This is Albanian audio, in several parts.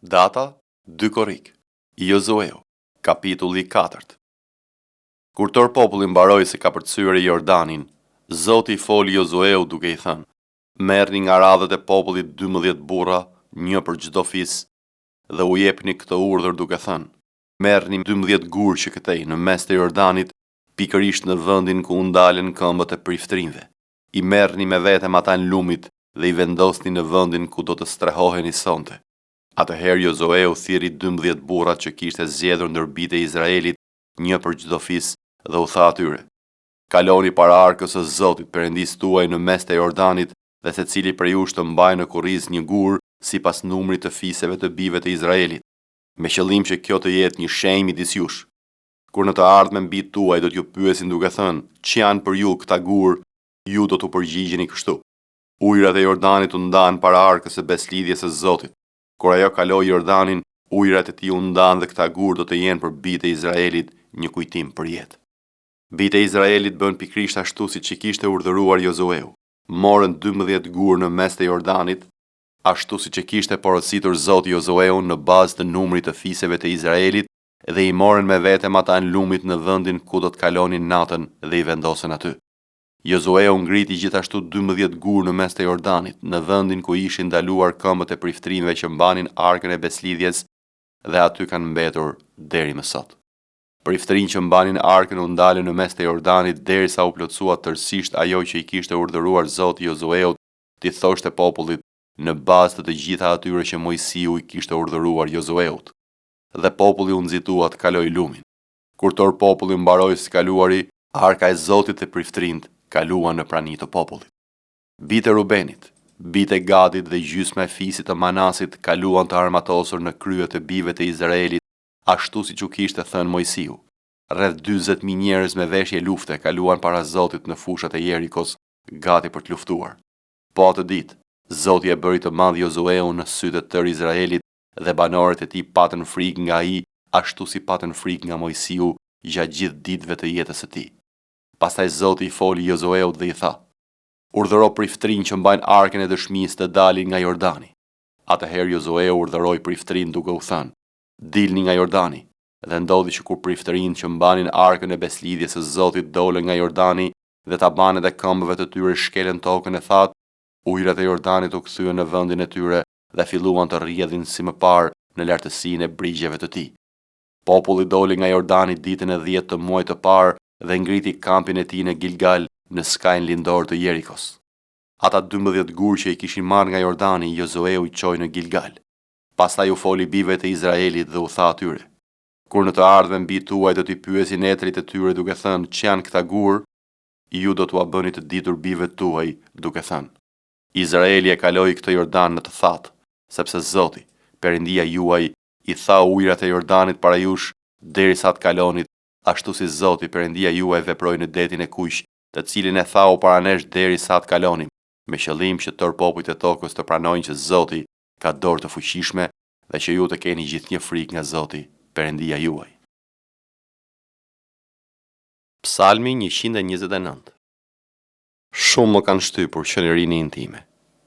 Data 2 Korrik, Jozueu, kapitulli 4. Kur tër populli mbaroi se ka përcyer Jordanin, Zoti I foli Jozueu duke I thënë: Merrni nga radhët e popullit 12 burra, një për çdo fis, dhe u jepni këtë urdhër duke thënë: Merrni 12 gur që këtej në mes të Jordanit, pikërisht në vendin ku u ndalen këmbët e priftërinjve. I merrni me vetëm ata në lumit dhe I vendosni në vendin ku do të strehoheni sonte. Atëherë Jozueu thirri 12 burrat që kishte zgjedhur ndër bijtë e Izraelit, një për çdo fis, dhe u tha atyre: Kaloni para arkës së Zotit Perëndis tuaj në mes të Jordanit, dhe secili prej jush të mbajë në kurriz një gur sipas numrit të fiseve të bijve të Izraelit, me qëllim që kjo të jetë një shenjë midis jush. Kur në të ardhmen bijtë tuaj do t'ju pyesin duke thënë: Ç'janë për ju këta gur? Ju do t'u përgjigjeni kështu: Ujërat e Jordanit u ndan para arkës së beslidhjes së Zotit. Kur ajo kaloi Jordanin, ujërat e tij u ndan dhe këta gur do të jenë për bijtë e Izraelit një kujtim për jetë. Bijtë e Izraelit bën pikërisht ashtu siç I kishte urdhëruar Jozueu. Morën 12 gur në mes të Jordanit, ashtu siç e kishte porositur Zoti Jozueun në bazë të numrit të fiseve të Izraelit, dhe I morën me vetëm ata në lumit në vendin ku do të kalonin natën dhe I vendosën aty. Jozueu ngriti gjithashtu 12 gur në mes të Jordanit, në vendin ku ishin ndaluar këmbët e priftërinjve që mbanin arkën e beslidhjes, dhe aty kanë mbetur deri më sot. Priftërinjtë që mbanin arkën u ndalën në mes të Jordanit derisa u plotësua tërësisht ajo që I kishte urdhëruar Zoti Jozueut t'i thoshte popullit në bazë të gjitha atyre që Mojsiu I kishte urdhëruar Jozueut. Dhe populli u nxitua të kalojë lumin. Kur tër populli mbaroi së kaluari, arka e Zotit dhe priftërinjtë kaluan në prani të popullit. Bijtë e Rubenit, bijtë e Gadit dhe gjysma e fisit të Manasit kaluan të armatosur në kryet e bijve të Izraelit, ashtu siç u kishte thënë Mojsiu. Rreth 40.000 njerëz me veshje lufte kaluan para Zotit në fushat e Jerikos, gati për të luftuar. Po atë ditë, Zoti e bëri të madh Jozueun në sytë të tërë Izraelit dhe banorët e tij patën frikë nga ai, ashtu si patën frikë nga Mojsiu gjatë gjithë ditëve të jetës së tij. Pastaj Zoti I foli Jozueut dhe I tha: Urdhëro priftërinjtë që mbajnë arkën e dëshmisë të dalin nga Jordani. Atëherë Jozueu urdhëroi priftërinjtë duke u thënë: Dilni nga Jordani. Dhe ndodhi që kur priftërinjtë që mbanin arkën e beslidhjes së Zotit dolën nga Jordani dhe tabanet e këmbëve të tyre shkelën tokën e thatë, ujërat e Jordanit u kthyen në vendin e tyre dhe filluan të rrjedhin si më parë në lartësinë e brigjeve të tij. Populli doli nga Jordani ditën e 10 të muajit të parë dhe ngriti kampin e tij në Gilgal, në skajin lindor të Jerikos. Ata 12 gur që I kishin marrë nga Jordani, Jozueu I çoi në Gilgal. Pastaj u foli bijve të Izraelit dhe u tha atyre: Kur në të ardhmen bijtë tuaj do t'i pyesin etrit e tyre duke thënë: Ç'janë këta gur? Ju do t'ua bëni të ditur bijve tuaj duke thënë: Izraeli e kaloi këtë Jordan në të thatë, sepse Zoti, Perëndia juaj, I tha ujërat e Jordanit para jush derisa të kalonit, ashtu si Zoti Perëndia juaj veproi në detin e Kuq, të cilin e thau para nesh derisa të kalonim, me qëllim që tër popujt e tokës të pranojnë që Zoti ka dorë të fuqishme dhe që ju të keni gjithnjë frikë nga Zoti Perëndia juaj. Psalmi 129. Shumë më kanë shtypur që në rinin time,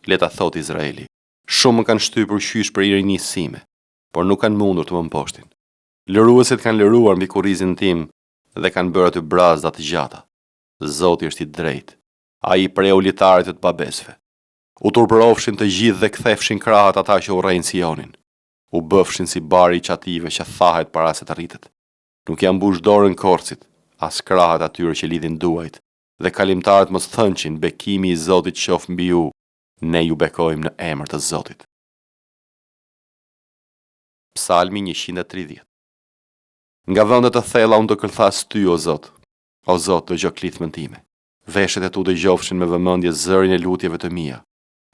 le ta thot Izraeli. Shumë më kanë shtypur qysh për i rinisë sime, por nuk kanë mundur të më mposhtin. Lëruesit kanë lëruar mbi kurrizin tim dhe kanë bërë aty brazda të gjata. Zoti është I drejtë. Ai I preu litarit të babesve. U turpërofshin të gjithë dhe kthefshin krahët ata që urrejnë Sionin. U bëfshin si bari I qative që thahet para se të rritet. Nuk janë mbush dorën korcit, as krahët atyre që lidhin duajt, dhe kalimtarët mos thënqin: Bekimi I Zotit qof mbi ju. Ne ju bekojmë në emër të Zotit. Psalmi 130. Nga vendet të thella unë do këllthas ty, o Zot. O Zot, dëgjoj klithmën time. Veshët e tu dëgjofshin me vëmendje zërin e lutjeve të mia.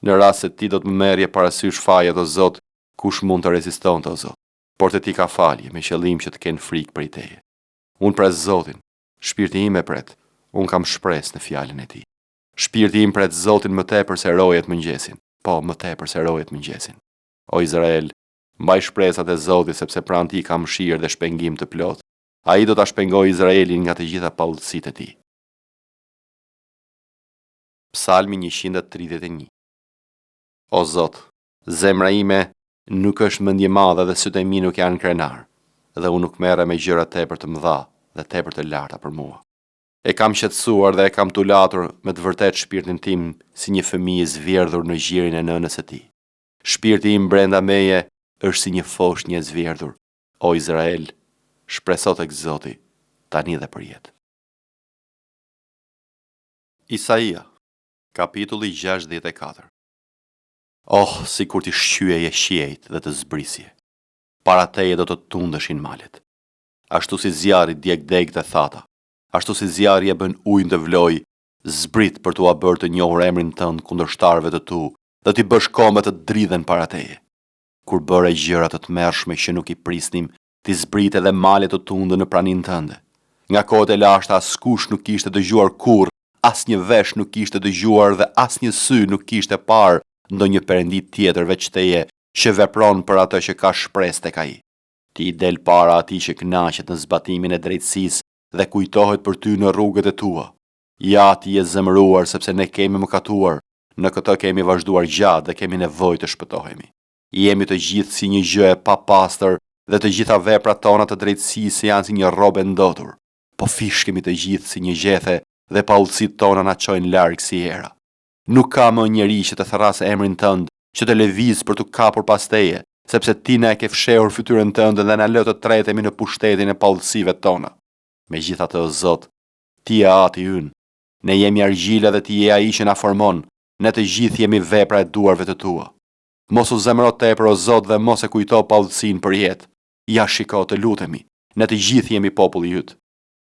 Në rast se ti do të më merrje parasysh fajet, o Zot, kush mund të rezistonte, o Zot? Por te ti ka falje, me qëllim që të kenë frikë prej teje. Unë pres Zotin, shpirti im e pret, unë kam shpresë në fjalën e tij. Shpirti im pret Zotin më tepër se rojet mëngjesin, po më tepër se rojet mëngjesin. O Izrael, mbaj shpresat e Zotit, sepse pranë tij ka mëshirë dhe shpengim të plot. Ai do ta shpengojë Izraelin nga të gjitha paullësitë e tij. Psalmi 131. O Zot, zemra ime Nuk është mendje madhe dhe sytë e mi nuk janë krenar, dhe unë nuk merre me gjëra tepër të mëdha dhe tepër të larta për mua. E kam qetësuar dhe e kam tulatur me të vërtet shpirtin tim si një fëmijë i zverdhur në gjirin e nënës së tij. Shpirti im brenda meje është si një foshnjë e zverdhur. O Izrael, shpreso tek Zoti, tani dhe përjet. Isaia, kapitulli 64. Oh, si kur t'i shqyeje qiejt dhe të zbrisje. Para teje do të tundeshin malet. Ashtu si zjarri djeg deg të thata, ashtu si zjarri e bën ujnë të vloj, zbrit për t'ua bërë të njohur emrin tënd kundërshtarëve të tu, dhe t'i bësh kombë të dridhen para teje. Kur bëre gjëra të tmerrshme që nuk i prisnim, ti zbrit edhe malet të tundë në pranin tënde. Nga kohët e lashta askush nuk kishte dëgjuar kurrë, asnjë vesh nuk kishte dëgjuar dhe asnjë sy nuk kishte parë ndonjë perëndi tjetër veç teje që vepron për atë që ka shpresë tek ai. Ti del para atij që kënaqet në zbatimin e drejtësisë dhe kujtohet për ty në rrugët e tua. Ja, ti je zemëruar sepse ne kemi mëkatuar, në këtë kemi vazhduar gjatë dhe kemi nevojë të shpëtohemi. Jemi të gjithë si një gjë e papastër dhe të gjitha veprat tona të drejtësisë janë si një rrobë e ndotur. Po fishkemi të gjithë si një gjethe dhe paullësitë tona na çojnë larg si era. Nuk ka më njeri që të therrasë emrin tënd, që të lëviz për të kapur pas teje, sepse ti na e ke fshehur fytyrën tënde dhe na lë të tretemi në pushtetin e paullësive tona. Megjithatë, o Zot, ti je ati ynë. Ne jemi argjila dhe ti je ai që na formon. Ne të gjithë jemi vepra e duarve të tua. Mos u zemëro tepër, o Zot, dhe mos e kujto paullësinë për jetë. Ja shiko, të lutemi. Ne të gjithë jemi populli yt.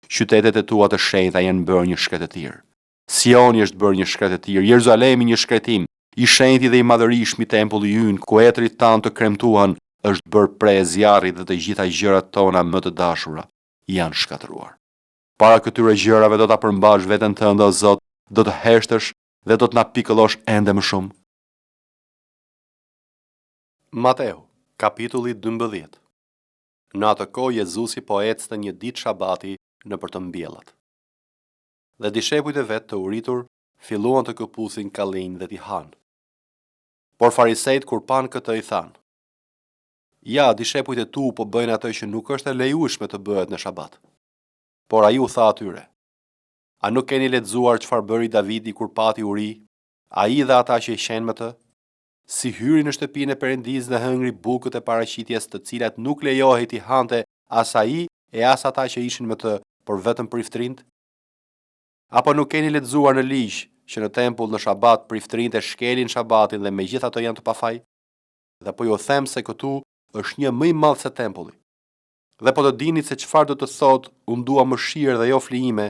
Qytetet e tua të shenjta janë bërë një shkretëtir. Sioni është bërë një shkretëtir, Jeruzalemi një shkretim, i shenjti dhe i madhërishmi tempulli ynë, ku etrit tanë të kremtuan, është bërë pre e zjarrit dhe të gjitha gjërat tona më të dashura janë shkatëruar. Para këtyre gjërave do ta përmbash veten tënde, o Zot, do të heshtësh dhe do të na pikëllosh ende më shumë. Mateu, kapitulli 12. Në atë kohë Jezusi po ecte një ditë shabati nëpër të mbjellat. Dhe dishepujt e vet të uritur filluan të këpusin kallinj dhe t'i hanë. Por farisejt kur pan këtë i thanë: Ja, dishepujt e tu po bëjnë atë që nuk është e lejueshme të bëhet në shabat. Por ai u tha atyre: A nuk keni lexuar çfarë bëri Davidi kur pati uri, ai dhe ata që i shenë me të? Si hyri në shtëpinë e Perëndisë dhe hëngri bukët e paraqitjes, të cilat nuk lejohej t'i hante as ai e as ata që ishin me të, por vetëm priftrind? Apo nuk keni lexuar në ligj që në tempull në shabat priftrind e shkelin shabatin dhe megjithatë janë të pafaj? Dhe po ju them se këtu është një më i madh se tempulli. Dhe po të dini se çfarë do të thotë unë dua mëshirë dhe jo flijime,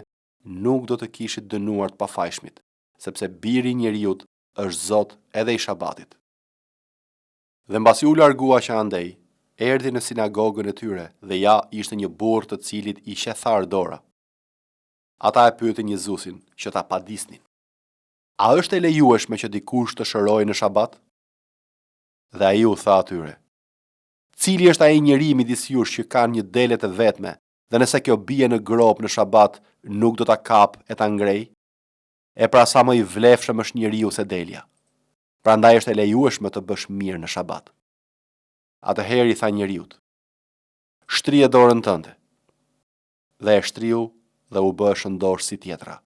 nuk do të kishit dënuar të pafajshmit, sepse biri i njeriut është Zot edhe i shabatit. Dhe mbasi u largua që andej, erdhi në sinagogën e tyre dhe ja ishte një burr të cilit i qethar dora. Ata e pyetën Jezusin që ta padisnin: A është e lejueshme që dikush të shërojë në shabat? Dhe ai u tha atyre: Cili është ai njeri midis jush që kanë një dele të vetme, dhe nëse kjo bie në grop në shabat, nuk do ta kap e ta ngrej? E pra sa më i vlefshëm është njeriu se delja. Prandaj është e lejueshme të bësh mirë në shabat. Atëherë i tha njeriut: Shtrije dorën tënde. Dhe e shtriu dhe u bë shëndosh si tjetra.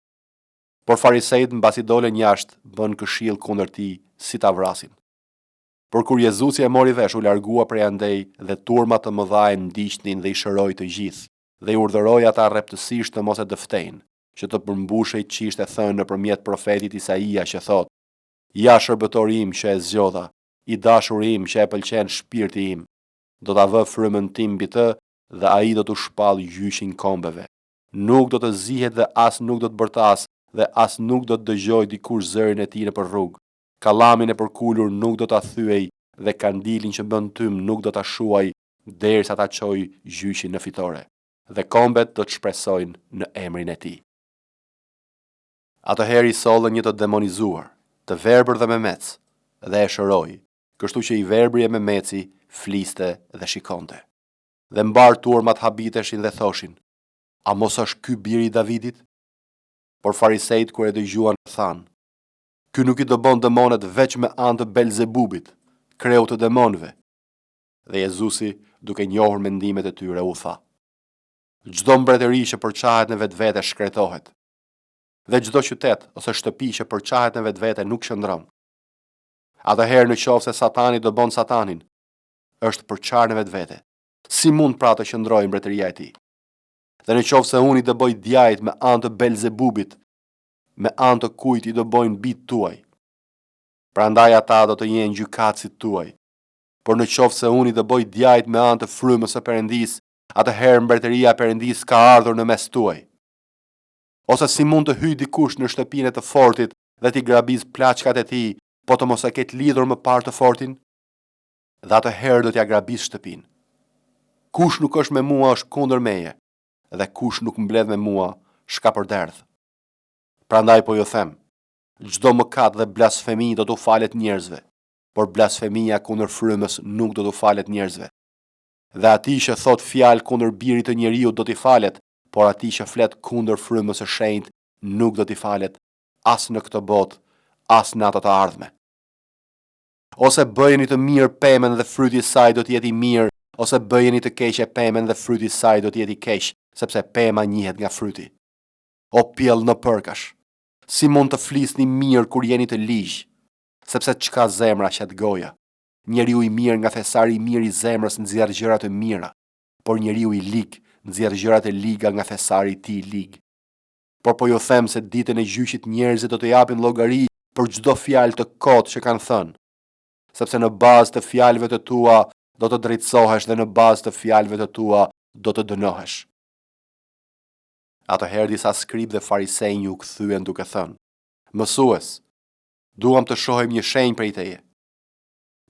Por farisejt mbasi dolën jashtë, bën këshill kundër tij si ta vrasin. Por kur Jezusi e mori vesh, u largua prej andej dhe turma të mëdha e ndiqnin dhe i shëroi të gjithë, dhe i urdhëroi ata rreptësisht të mos e dëftejnë, që të përmbushej ç'ishte thënë nëpërmjet profetit Isaia që thotë: Ja shërbëtori im që e zgjodha, i dashur im që e pëlqen shpirti im, do ta vë frymën tim mbi të dhe ai do t'u shpall gjyshin kombeve. Nuk do të zihet dhe as nuk do të bërtas dhe as nuk do të dëgjoj dikush zërin e tij nëpër rrugë. Kallamin e përkulur nuk do ta thyej dhe kandilin që bën tym nuk do ta shuaj derisa ta çojë gjyshin në fitore. Dhe kombet do të shpresojnë në emrin e tij. Atëherë i sollën një të demonizuar, të verbër dhe me mec, dhe e shëroi, kështu që i verbri e me meci fliste dhe shikonte. Dhe mbar turmat habiteshin dhe thoshin: A mos është ky biri i Davidit? Por farisejt kur e dëgjuan thanë: Ky nuk i dobon demonet veç me anë të Belzebubit, kreu të demonëve. Dhe Jezusi, duke njohur mendimet e tyre, u tha: çdo mbretëri që përçahet në vetvete shkretohet, dhe çdo qytet ose shtëpi që përçahet në vetvete nuk qëndron. Atëherë nëse Satani do bon Satanin, është përçarë në vetvete. Si mund pra të qëndrojë mbretëria e tij? Dhe nëse unë i do bëj djajt me anë të Belzebubit, me anë të kujt i do bojnë bitë tuaj? Prandaj ata do të jenë gjykatësit tuaj. Por nëse unë i do bëj djajt me anë të frymës së Perëndis, atëherë mbretëria e Perëndis ka ardhur në mes tuaj. Ose si mund të hyjë dikush në shtëpinë e të fortit dhe t'i grabis plaçkat e tij, po të mos e ketë lidhur më parë të fortin? Dhe atëherë do t'ja grabis shtëpinë. Kush nuk është me mua është kundër meje, dhe kush nuk mbledh me mua shka për derdh. Prandaj po ju them, çdo mëkat dhe blasfemi do t'u falet njerëzve, por blasfemia kundër frymës nuk do t'u falet njerëzve. Dhe atij që thot fjalë kundër birit të njeriu do t'i falet, por atij që flet kundër frymës së shenjtë nuk do t'i falet as në këtë botë, as në ato të ardhme. Ose bëjeni të mirë pemën dhe fryti i saj do t'jeti mirë, ose bëjeni të keqe pemën dhe fryti i saj do t'jeti keq, sepse pema njihet nga fryti. O pjell në përkash, si mund të flisni mirë kur jeni të ligj, sepse çka zemra qet goja. Njeriu i mirë nga thesari i mirë i zemrës nxjerr gjëra të mira, por njeriu i lig nxjerr gjëra të liga nga thesari i tij lig. Por po ju them se ditën e gjyqit njerëzit do të japin llogari për çdo fjalë të kotë që kanë thënë, sepse në bazë të fjalëve të tua do të drejtësohesh dhe në bazë të fjalëve të tua do të dënohesh. Atëherë disa skribë dhe farisej u kthyen duke thënë: Mësues, duam të shohim një shenjë prej teje.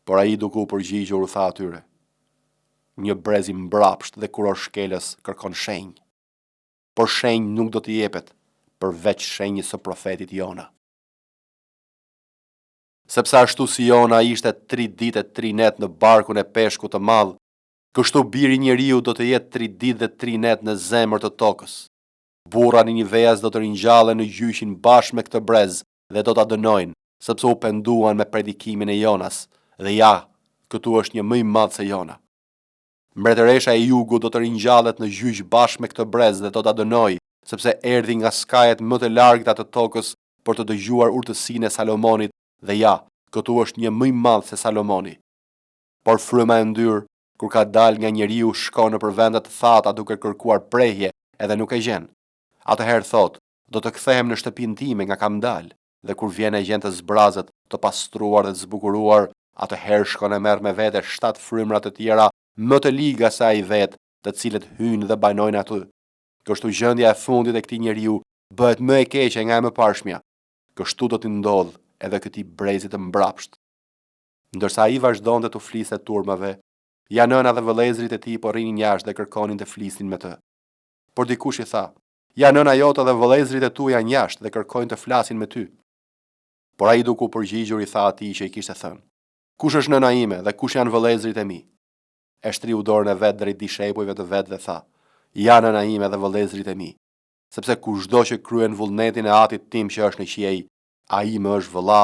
Por ai duke u përgjigjur u tha atyre: Një brez i mbrapsht dhe kuror shkelës kërkon shenjë, por shenjë nuk do t'i jepet përveç shenjës së profetit Jona. Sepse ashtu si Jona ishte 3 ditë e 3 net në barkun e peshkut të madh, kështu biri i njeriu do të jetë 3 ditë dhe 3 net në zemër të tokës. Burra në Niveas do të ringjallen në gjyqin bashkë me këtë brez dhe do ta dënojnë, sepse u penduan me predikimin e Jonas, dhe ja, këtu është një më i madh se Jona. Mbretëresha e Jugut do të ringjallet në gjyq bashkë me këtë brez dhe do ta dënojë, sepse erdhi nga skajet më të largëta të tokës për të dëgjuar urtësinë e Salomonit, dhe ja, këtu është një më i madh se Salomoni. Por fryma e ndyrë, kur ka dal nga njeriu, shkon nëpër vende të thata duke kërkuar prehje, edhe nuk e gjen. Atëherë thot: do të kthehem në shtëpinë time nga kam dal, dhe kur vjen e gjen të zbrazët, të pastruar dhe të zbukuruar, atëherë shkon e merr me vete 7 frymra të tjera më të liga se ai vet, të cilët hyjnë dhe banojnë aty. Kështu gjendja e fundit e këtij njeriu bëhet më e keqe nga e mëparshmja. Kështu do t'i ndodh edhe këtij brezit të mbrapsht. Ndërsa ai vazhdonte të fliste turmave, ja nëna dhe vëllezërit e tij po rrinin jashtë dhe kërkonin të flisnin me të. Por dikush i tha: Ja nëna jote dhe vëllezërit e tu janë jashtë dhe kërkojnë të flasin me ty. Por ai duke u përgjigjur i tha atij që i kishte thënë: Kush është nëna ime dhe kush janë vëllezërit e mi? E shtriu dorën e vet drejt dishepujve të vet dhe tha: Ja nëna ime dhe vëllezërit e mi, sepse kushdo që kryen vullnetin e Atit tim që është në qiej, ai më është vëlla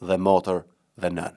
dhe motër dhe nën.